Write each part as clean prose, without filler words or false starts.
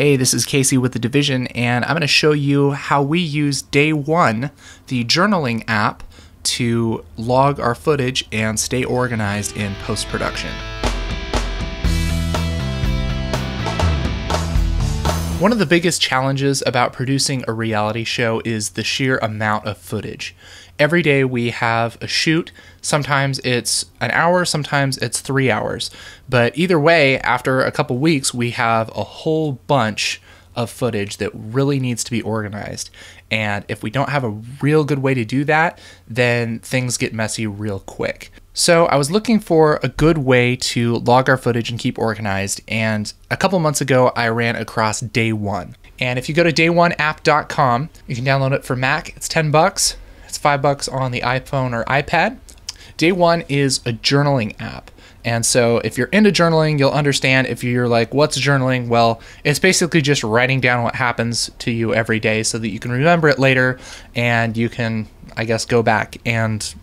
Hey, this is Casey with The Division, and I'm going to show you how we use Day 1, the journaling app, to log our footage and stay organized in post-production. One of the biggest challenges about producing a reality show is the sheer amount of footage. Every day we have a shoot. Sometimes it's an hour, sometimes it's 3 hours. But either way, after a couple weeks, we have a whole bunch of footage that really needs to be organized. And if we don't have a real good way to do that, then things get messy real quick. So I was looking for a good way to log our footage and keep organized, and a couple months ago I ran across Day 1. And if you go to day1app.com, you can download it for Mac. It's $10. It's $5 on the iPhone or iPad. Day 1 is a journaling app. And so if you're into journaling, you'll understand. If you're like, what's journaling? Well, it's basically just writing down what happens to you every day so that you can remember it later and you can, I guess, go back and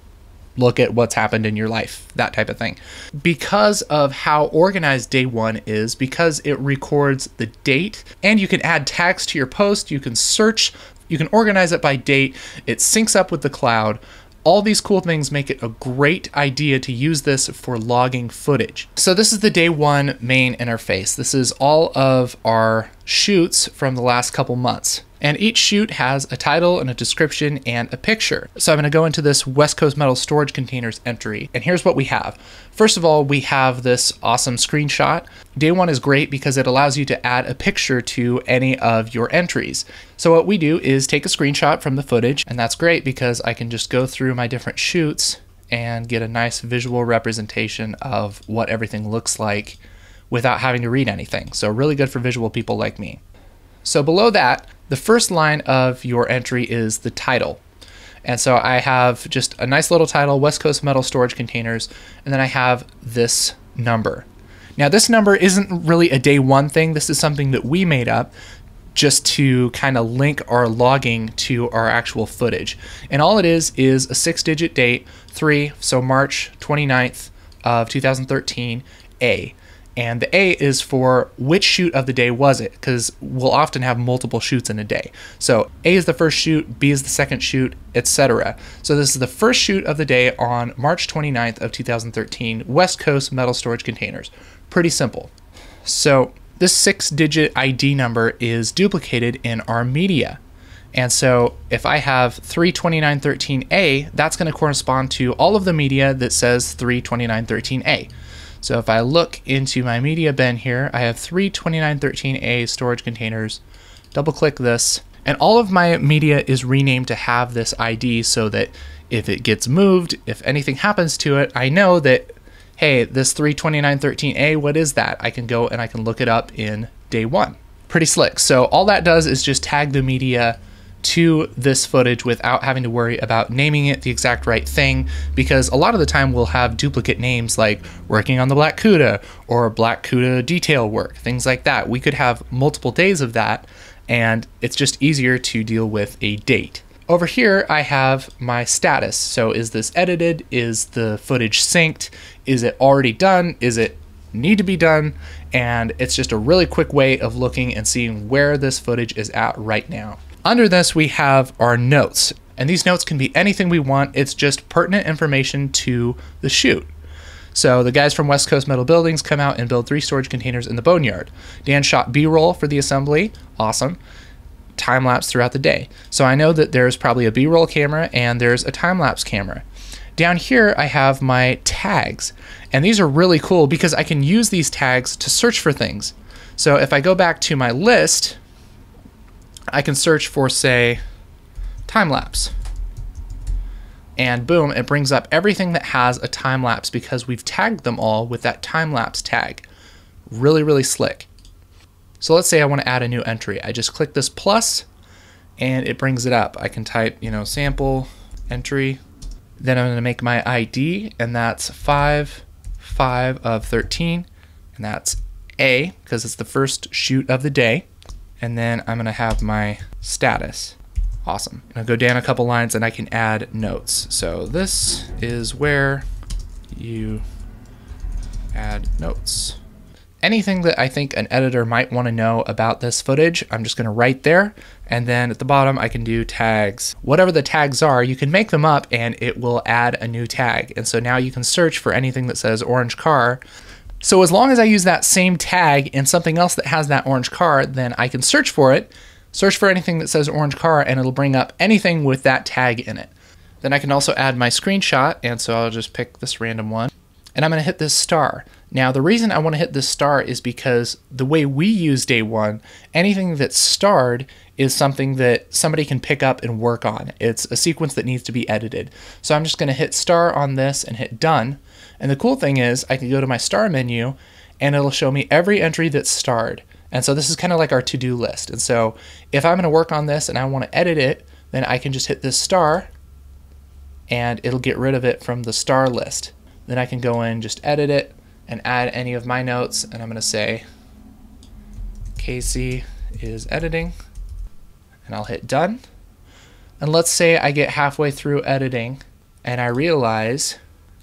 look at what's happened in your life, that type of thing. Because of how organized Day 1 is, because it records the date, and you can add tags to your post, you can search, you can organize it by date, it syncs up with the cloud. All these cool things make it a great idea to use this for logging footage. So this is the Day 1 main interface. This is all of our shoots from the last couple months. And each shoot has a title and a description and a picture. So I'm going to go into this West Coast Metal Storage Containers entry, and here's what we have. First of all, we have this awesome screenshot. Day 1 is great because it allows you to add a picture to any of your entries. So what we do is take a screenshot from the footage, and that's great because I can just go through my different shoots and get a nice visual representation of what everything looks like without having to read anything. So really good for visual people like me. So below that, the first line of your entry is the title. And so I have just a nice little title, West Coast Metal Storage Containers, and then I have this number. Now this number isn't really a Day 1 thing. This is something that we made up just to kind of link our logging to our actual footage. And all it is a 6-digit date, 3, so March 29th of 2013, A. And the A is for which shoot of the day was it, because we'll often have multiple shoots in a day. So A is the first shoot, B is the second shoot, etc. So this is the first shoot of the day on March 29th of 2013, West Coast Metal Storage Containers. Pretty simple. So this 6-digit ID number is duplicated in our media. And so if I have 32913A, that's going to correspond to all of the media that says 32913A. So if I look into my media bin here, I have 32913A storage containers. Double click this, and all of my media is renamed to have this ID so that if it gets moved, if anything happens to it, I know that, hey, this 32913A, what is that? I can go and I can look it up in Day 1. Pretty slick. So all that does is just tag the media to this footage without having to worry about naming it the exact right thing, because a lot of the time we'll have duplicate names like working on the Black Cuda or Black Cuda detail work, things like that. We could have multiple days of that, and it's just easier to deal with a date. Over here I have my status. So is this edited? Is the footage synced? Is it already done? Is it need to be done? And it's just a really quick way of looking and seeing where this footage is at right now. Under this, we have our notes, and these notes can be anything we want. It's just pertinent information to the shoot. So the guys from West Coast Metal Buildings come out and build 3 storage containers in the boneyard. Dan shot B-roll for the assembly. Awesome. Time-lapse throughout the day. So I know that there's probably a B-roll camera and there's a time-lapse camera. Down here, I have my tags, and these are really cool because I can use these tags to search for things. So if I go back to my list, I can search for, say, time-lapse. And boom, it brings up everything that has a time-lapse because we've tagged them all with that time-lapse tag. Really, really slick. So let's say I want to add a new entry. I just click this plus and it brings it up. I can type, sample entry. Then I'm going to make my ID, and that's 5/5 of 13. And that's A because it's the first shoot of the day. And then I'm going to have my status. Awesome. I'll go down a couple lines and I can add notes. So this is where you add notes. anything that I think an editor might want to know about this footage, I'm just going to write there. And then at the bottom, I can do tags. Whatever the tags are, you can make them up and it will add a new tag. And so now you can search for anything that says orange car. So as long as I use that same tag in something else that has that orange car, then I can search for it, search for anything that says orange car, and it'll bring up anything with that tag in it. Then I can also add my screenshot, and so I'll just pick this random one. And I'm going to hit this star. Now, the reason I want to hit this star is because the way we use day one, anything that's starred is something that somebody can pick up and work on. It's a sequence that needs to be edited. So I'm just going to hit star on this and hit done. And the cool thing is I can go to my star menu and it'll show me every entry that's starred. And so this is kind of like our to-do list. And so if I'm going to work on this and I want to edit it, then I can just hit this star and it'll get rid of it from the star list. Then I can go in, just edit it, and add any of my notes, and I'm going to say Casey is editing, and I'll hit done. And let's say I get halfway through editing, and I realize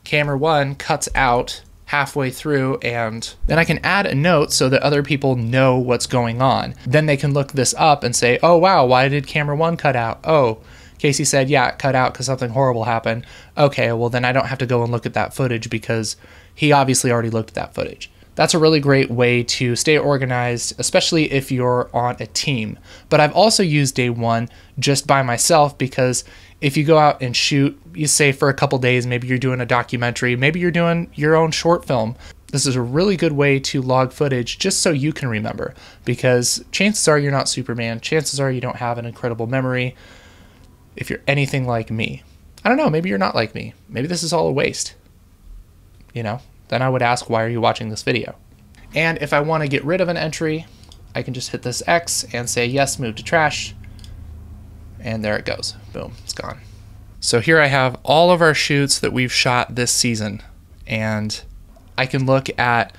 camera 1 cuts out halfway through, and then I can add a note so that other people know what's going on. Then they can look this up and say, oh wow, why did camera 1 cut out? Oh, Casey said, yeah, it cut out because something horrible happened. Okay, well then I don't have to go and look at that footage because he obviously already looked at that footage. That's a really great way to stay organized, especially if you're on a team. But I've also used day one just by myself because if you go out and shoot, you say for a couple days, maybe you're doing a documentary, maybe you're doing your own short film. This is a really good way to log footage just so you can remember, because chances are you're not Superman. Chances are you don't have an incredible memory. If you're anything like me, I don't know, maybe you're not like me. Maybe this is all a waste. You know, then I would ask, why are you watching this video? And if I want to get rid of an entry, I can just hit this X and say, yes, move to trash. And there it goes. Boom, it's gone. So here I have all of our shoots that we've shot this season. And I can look at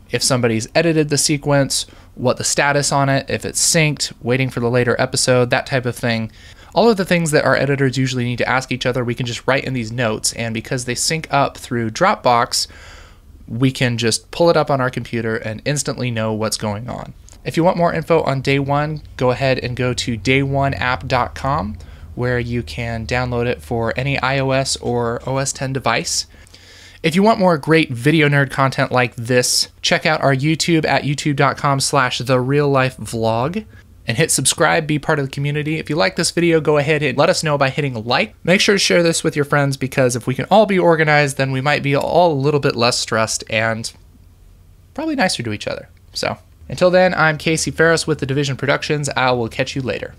if somebody's edited the sequence, what the status on it, if it's synced, waiting for the later episode, that type of thing. All of the things that our editors usually need to ask each other, we can just write in these notes, and because they sync up through Dropbox, we can just pull it up on our computer and instantly know what's going on. If you want more info on day one, go ahead and go to day1app.com, where you can download it for any iOS or OS X device. If you want more great video nerd content like this, check out our YouTube at youtube.com/thereallifevlog. And hit subscribe, be part of the community. If you like this video, go ahead and let us know by hitting a like. Make sure to share this with your friends, because if we can all be organized, then we might be all a little bit less stressed and probably nicer to each other. So until then, I'm Casey Ferris with The Division Productions. I will catch you later.